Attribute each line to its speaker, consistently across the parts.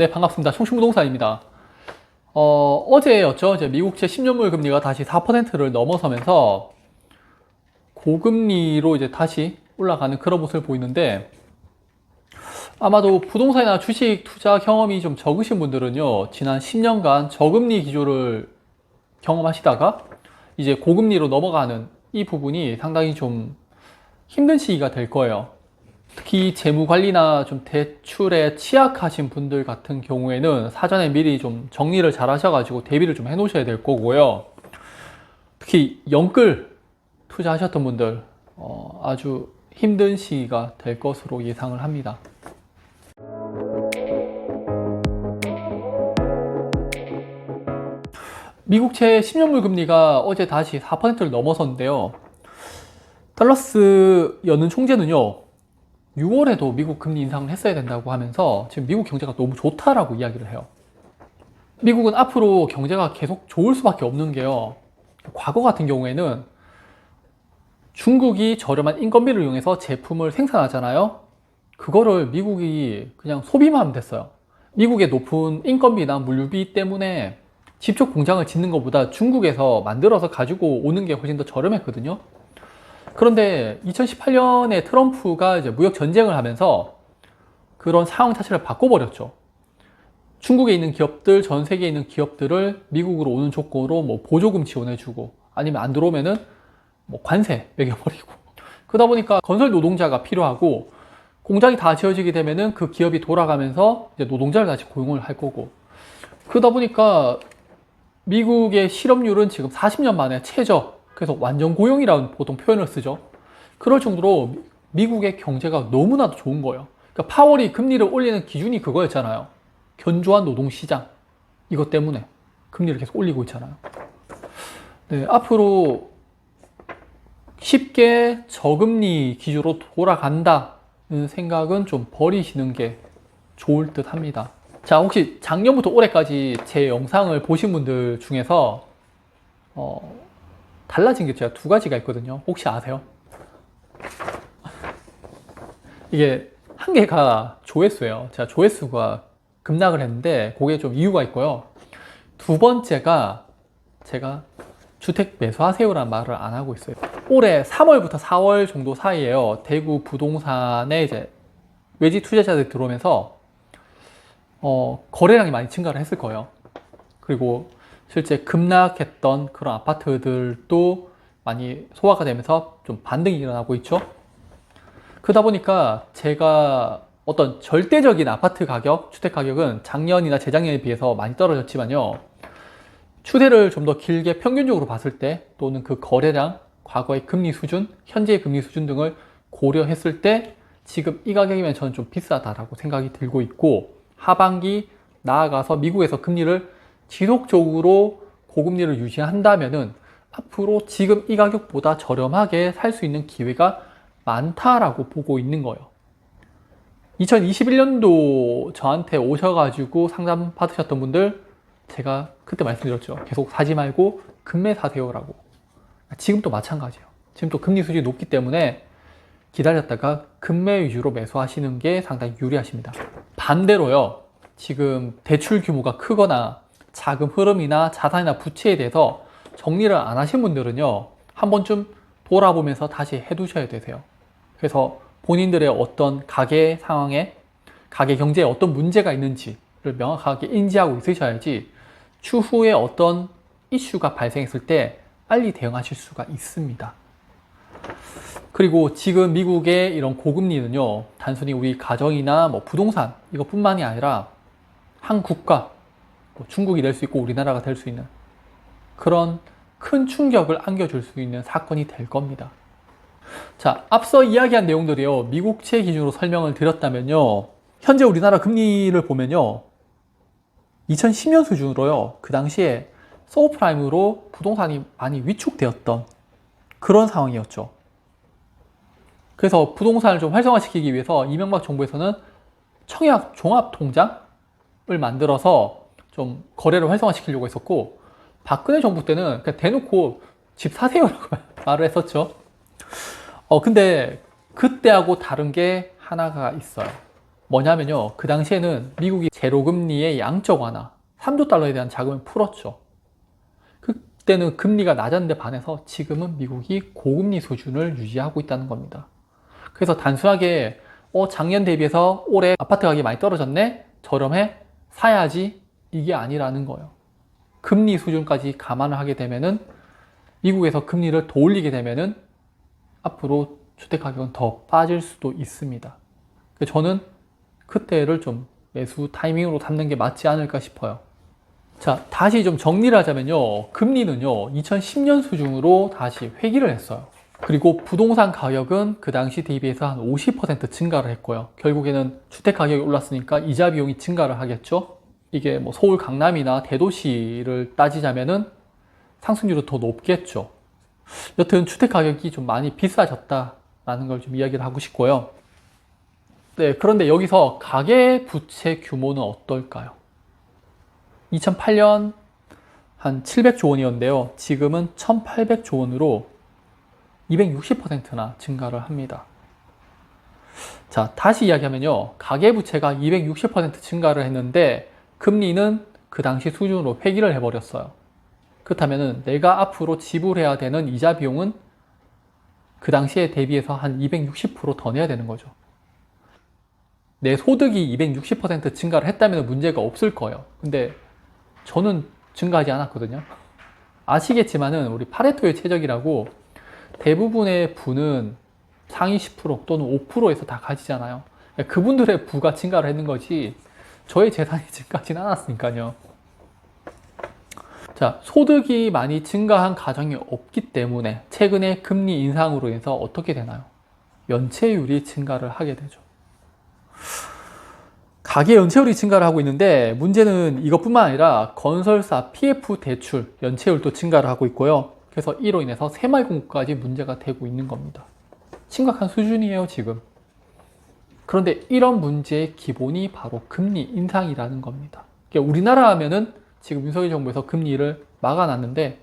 Speaker 1: 네, 반갑습니다. 청춘부동산입니다. 어제였죠. 이제 미국채 10년물 금리가 다시 4%를 넘어서면서 고금리로 이제 다시 올라가는 그런 모습을 보이는데, 아마도 부동산이나 주식 투자 경험이 좀 적으신 분들은요, 지난 10년간 저금리 기조를 경험하시다가 이제 고금리로 넘어가는 이 부분이 상당히 좀 힘든 시기가 될 거예요. 특히 재무 관리나 좀 대출에 취약하신 분들 같은 경우에는 사전에 미리 좀 정리를 잘 하셔가지고 대비를 좀 해 놓으셔야 될 거고요. 특히 영끌 투자하셨던 분들 아주 힘든 시기가 될 것으로 예상을 합니다. 미국채 10년물 금리가 어제 다시 4%를 넘어섰는데요. 달러스 연은 총재는요, 6월에도 미국 금리 인상을 했어야 된다고 하면서 지금 미국 경제가 너무 좋다라고 이야기를 해요. 미국은 앞으로 경제가 계속 좋을 수밖에 없는 게요, 과거 같은 경우에는 중국이 저렴한 인건비를 이용해서 제품을 생산하잖아요. 그거를 미국이 그냥 소비만 하면 됐어요. 미국의 높은 인건비나 물류비 때문에 직접 공장을 짓는 것보다 중국에서 만들어서 가지고 오는 게 훨씬 더 저렴했거든요. 그런데 2018년에 트럼프가 이제 무역 전쟁을 하면서 그런 상황 자체를 바꿔버렸죠. 중국에 있는 기업들, 전 세계에 있는 기업들을 미국으로 오는 조건으로 뭐 보조금 지원해주고, 아니면 안 들어오면은 뭐 관세 매겨버리고. 그러다 보니까 건설 노동자가 필요하고, 공장이 다 지어지게 되면은 그 기업이 돌아가면서 이제 노동자를 다시 고용을 할 거고. 그러다 보니까 미국의 실업률은 지금 40년 만에 최저, 그래서 완전 고용이라는 보통 표현을 쓰죠. 그럴 정도로 미국의 경제가 너무나도 좋은 거예요. 그러니까 파월이 금리를 올리는 기준이 그거였잖아요. 견조한 노동시장. 이것 때문에 금리를 계속 올리고 있잖아요. 네, 앞으로 쉽게 저금리 기조로 돌아간다는 생각은 좀 버리시는 게 좋을 듯 합니다. 자, 혹시 작년부터 올해까지 제 영상을 보신 분들 중에서 달라진 게 제가 두 가지가 있거든요. 혹시 아세요? 이게 한 개가 조회수예요. 제가 조회수가 급락을 했는데 그게 좀 이유가 있고요. 두 번째가 제가 주택 매수하세요라는 말을 안 하고 있어요. 올해 3월부터 4월 정도 사이에요, 대구 부동산에 이제 외지 투자자들이 들어오면서 거래량이 많이 증가를 했을 거예요. 그리고 실제 급락했던 그런 아파트들도 많이 소화가 되면서 좀 반등이 일어나고 있죠. 그러다 보니까 제가 어떤 절대적인 아파트 가격, 주택 가격은 작년이나 재작년에 비해서 많이 떨어졌지만요, 추세를 좀 더 길게 평균적으로 봤을 때, 또는 그 거래량, 과거의 금리 수준, 현재의 금리 수준 등을 고려했을 때 지금 이 가격이면 저는 좀 비싸다라고 생각이 들고 있고, 하반기 나아가서 미국에서 금리를 지속적으로 고금리를 유지한다면은 앞으로 지금 이 가격보다 저렴하게 살 수 있는 기회가 많다라고 보고 있는 거예요. 2021년도 저한테 오셔가지고 상담 받으셨던 분들, 제가 그때 말씀드렸죠. 계속 사지 말고 금매 사세요라고. 지금도 마찬가지예요. 지금 또 금리 수준이 높기 때문에 기다렸다가 금매 위주로 매수하시는 게 상당히 유리하십니다. 반대로요, 지금 대출 규모가 크거나 자금 흐름이나 자산이나 부채에 대해서 정리를 안 하신 분들은요, 한 번쯤 돌아보면서 다시 해두셔야 되세요. 그래서 본인들의 어떤 가계 상황에, 가계 경제에 어떤 문제가 있는지를 명확하게 인지하고 있으셔야지 추후에 어떤 이슈가 발생했을 때 빨리 대응하실 수가 있습니다. 그리고 지금 미국의 이런 고금리는요, 단순히 우리 가정이나 뭐 부동산 이것뿐만이 아니라 한 국가, 뭐 중국이 될 수 있고 우리나라가 될 수 있는 그런 큰 충격을 안겨줄 수 있는 사건이 될 겁니다. 자, 앞서 이야기한 내용들이요, 미국채 기준으로 설명을 드렸다면요, 현재 우리나라 금리를 보면요, 2010년 수준으로요, 그 당시에 서브프라임으로 부동산이 많이 위축되었던 그런 상황이었죠. 그래서 부동산을 좀 활성화시키기 위해서 이명박 정부에서는 청약 종합통장을 만들어서 좀 거래를 활성화시키려고 했었고, 박근혜 정부 때는 그냥 대놓고 집 사세요라고 말을 했었죠. 근데 그때하고 다른 게 하나가 있어요. 뭐냐면요. 그 당시에는 미국이 제로금리의 양적 완화, 3조 달러에 대한 자금을 풀었죠. 그때는 금리가 낮았는데 반해서 지금은 미국이 고금리 수준을 유지하고 있다는 겁니다. 그래서 단순하게 작년 대비해서 올해 아파트 가격이 많이 떨어졌네? 저렴해? 사야지? 이게 아니라는 거예요. 금리 수준까지 감안을 하게 되면은 미국에서 금리를 더 올리게 되면은 앞으로 주택 가격은 더 빠질 수도 있습니다. 저는 그때를 좀 매수 타이밍으로 삼는 게 맞지 않을까 싶어요. 자, 다시 좀 정리를 하자면요. 금리는요, 2010년 수준으로 다시 회귀를 했어요. 그리고 부동산 가격은 그 당시 대비해서 한 50% 증가를 했고요. 결국에는 주택 가격이 올랐으니까 이자 비용이 증가를 하겠죠. 이게 뭐 서울 강남이나 대도시를 따지자면은 상승률은 더 높겠죠. 여튼 주택 가격이 좀 많이 비싸졌다라는 걸 좀 이야기를 하고 싶고요. 네, 그런데 여기서 가계 부채 규모는 어떨까요? 2008년 한 700조 원이었는데요. 지금은 1800조 원으로 260%나 증가를 합니다. 자, 다시 이야기하면요. 가계부채가 260% 증가를 했는데 금리는 그 당시 수준으로 회귀를 해버렸어요. 그렇다면 내가 앞으로 지불해야 되는 이자 비용은 그 당시에 대비해서 한 260%더 내야 되는 거죠. 내 소득이 260% 증가를 했다면 문제가 없을 거예요. 근데 저는 증가하지 않았거든요. 아시겠지만은 우리 파레토의 최적이라고 대부분의 부는 상위 10% 또는 5%에서 다 가지잖아요. 그분들의 부가 증가를 했는 거지 저의 재산이 증가하진 않았으니까요. 자, 소득이 많이 증가한 가정이 없기 때문에 최근에 금리 인상으로 인해서 어떻게 되나요? 연체율이 증가를 하게 되죠. 가계 연체율이 증가를 하고 있는데 문제는 이것뿐만 아니라 건설사 PF 대출 연체율도 증가를 하고 있고요. 그래서 이로 인해서 새마을금고까지 문제가 되고 있는 겁니다. 심각한 수준이에요, 지금. 그런데 이런 문제의 기본이 바로 금리 인상이라는 겁니다. 우리나라 하면은 지금 윤석열 정부에서 금리를 막아놨는데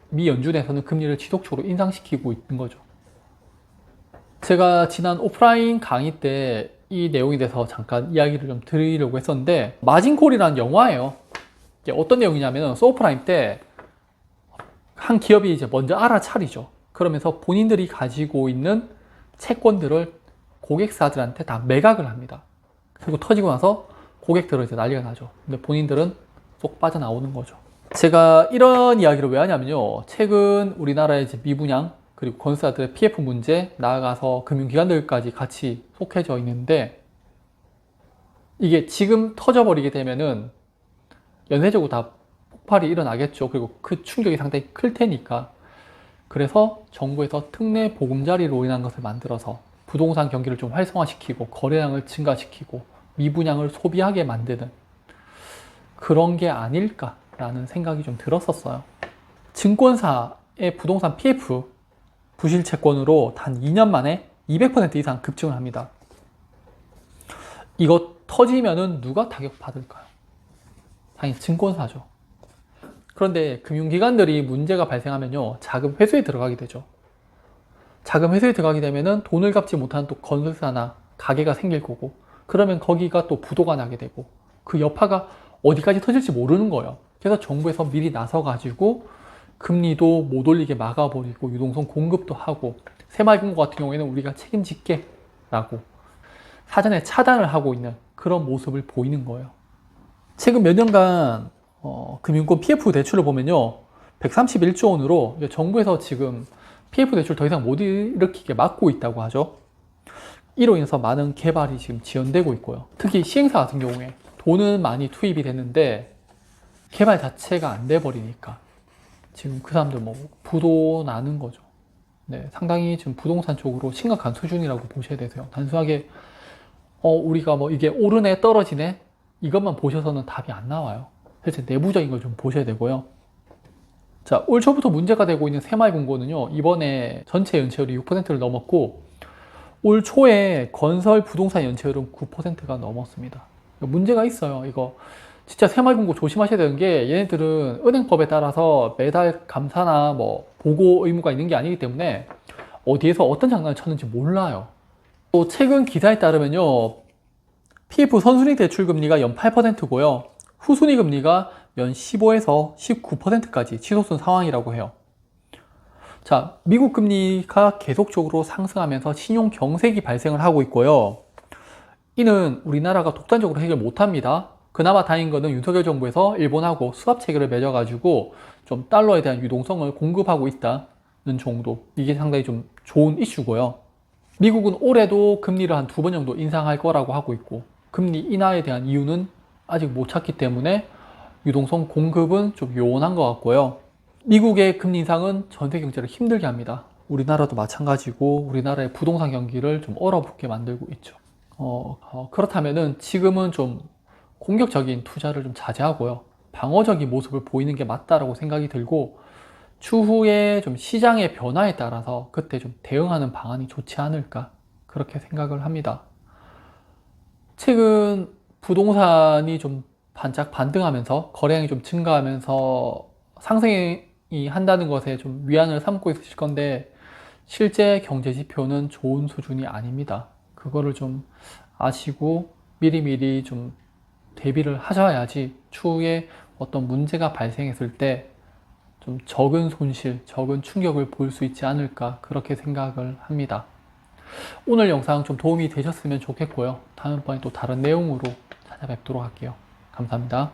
Speaker 1: 미 연준에서는 금리를 지속적으로 인상시키고 있는 거죠. 제가 지난 오프라인 강의 때 이 내용에 대해서 잠깐 이야기를 좀 드리려고 했었는데 마진콜이라는 영화예요. 어떤 내용이냐면 소프라임 때 한 기업이 이제 먼저 알아차리죠. 그러면서 본인들이 가지고 있는 채권들을 고객사들한테 다 매각을 합니다. 그리고 터지고 나서 고객들은 이제 난리가 나죠. 근데 본인들은 쏙 빠져나오는 거죠. 제가 이런 이야기를 왜 하냐면요. 최근 우리나라의 이제 미분양 그리고 건설사들의 PF 문제, 나아가서 금융기관들까지 같이 속해져 있는데 이게 지금 터져버리게 되면은 연쇄적으로 다 폭발이 일어나겠죠. 그리고 그 충격이 상당히 클 테니까. 그래서 정부에서 특례 보금자리로 인한 것을 만들어서 부동산 경기를 좀 활성화시키고 거래량을 증가시키고 미분양을 소비하게 만드는 그런 게 아닐까라는 생각이 좀 들었었어요. 증권사의 부동산 PF 부실 채권으로 단 2년 만에 200% 이상 급증을 합니다. 이거 터지면은 누가 타격받을까요? 당연히 증권사죠. 그런데 금융기관들이 문제가 발생하면요, 자금 회수에 들어가게 되죠. 자금 회수에 들어가게 되면은 돈을 갚지 못하는 또 건설사나 가게가 생길 거고, 그러면 거기가 또 부도가 나게 되고, 그 여파가 어디까지 터질지 모르는 거예요. 그래서 정부에서 미리 나서가지고 금리도 못 올리게 막아버리고 유동성 공급도 하고 새마을금고 같은 경우에는 우리가 책임질게 라고 사전에 차단을 하고 있는 그런 모습을 보이는 거예요. 최근 몇 년간 금융권 PF 대출을 보면요 131조 원으로 정부에서 지금 PF 대출 더 이상 못 일으키게 막고 있다고 하죠. 이로 인해서 많은 개발이 지금 지연되고 있고요. 특히 시행사 같은 경우에 돈은 많이 투입이 됐는데 개발 자체가 안 돼 버리니까 지금 그 사람들 뭐 부도 나는 거죠. 네, 상당히 지금 부동산 쪽으로 심각한 수준이라고 보셔야 되세요. 단순하게 우리가 뭐 이게 오르네 떨어지네 이것만 보셔서는 답이 안 나와요. 그래서 내부적인 걸 좀 보셔야 되고요. 자, 올 초부터 문제가 되고 있는 새마을금고는요 이번에 전체 연체율이 6%를 넘었고 올 초에 건설 부동산 연체율은 9%가 넘었습니다. 문제가 있어요. 이거 진짜 새마을금고 조심하셔야 되는 게 얘네들은 은행법에 따라서 매달 감사나 뭐 보고 의무가 있는 게 아니기 때문에 어디에서 어떤 장난을 쳤는지 몰라요. 또 최근 기사에 따르면요 PF 선순위 대출 금리가 연 8%고요. 후순위 금리가 연 15에서 19%까지 치솟은 상황이라고 해요. 자, 미국 금리가 계속적으로 상승하면서 신용 경색이 발생을 하고 있고요. 이는 우리나라가 독단적으로 해결 못합니다. 그나마 다행인 거는 윤석열 정부에서 일본하고 수합 체계를 맺어가지고 좀 달러에 대한 유동성을 공급하고 있다는 정도. 이게 상당히 좀 좋은 이슈고요. 미국은 올해도 금리를 한 2번 정도 인상할 거라고 하고 있고, 금리 인하에 대한 이유는 아직 못 찾기 때문에 유동성 공급은 좀 요원한 것 같고요. 미국의 금리 인상은 전세 경제를 힘들게 합니다. 우리나라도 마찬가지고 우리나라의 부동산 경기를 좀 얼어붙게 만들고 있죠. 그렇다면은 지금은 좀 공격적인 투자를 좀 자제하고요. 방어적인 모습을 보이는 게 맞다라고 생각이 들고, 추후에 좀 시장의 변화에 따라서 그때 좀 대응하는 방안이 좋지 않을까, 그렇게 생각을 합니다. 최근 부동산이 좀 반짝 반등하면서 거래량이 좀 증가하면서 상승이 한다는 것에 좀 위안을 삼고 있으실 건데, 실제 경제 지표는 좋은 수준이 아닙니다. 그거를 좀 아시고 미리미리 좀 대비를 하셔야지 추후에 어떤 문제가 발생했을 때 좀 적은 손실, 적은 충격을 볼 수 있지 않을까, 그렇게 생각을 합니다. 오늘 영상 좀 도움이 되셨으면 좋겠고요. 다음번에 또 다른 내용으로 찾아뵙도록 할게요. 감사합니다.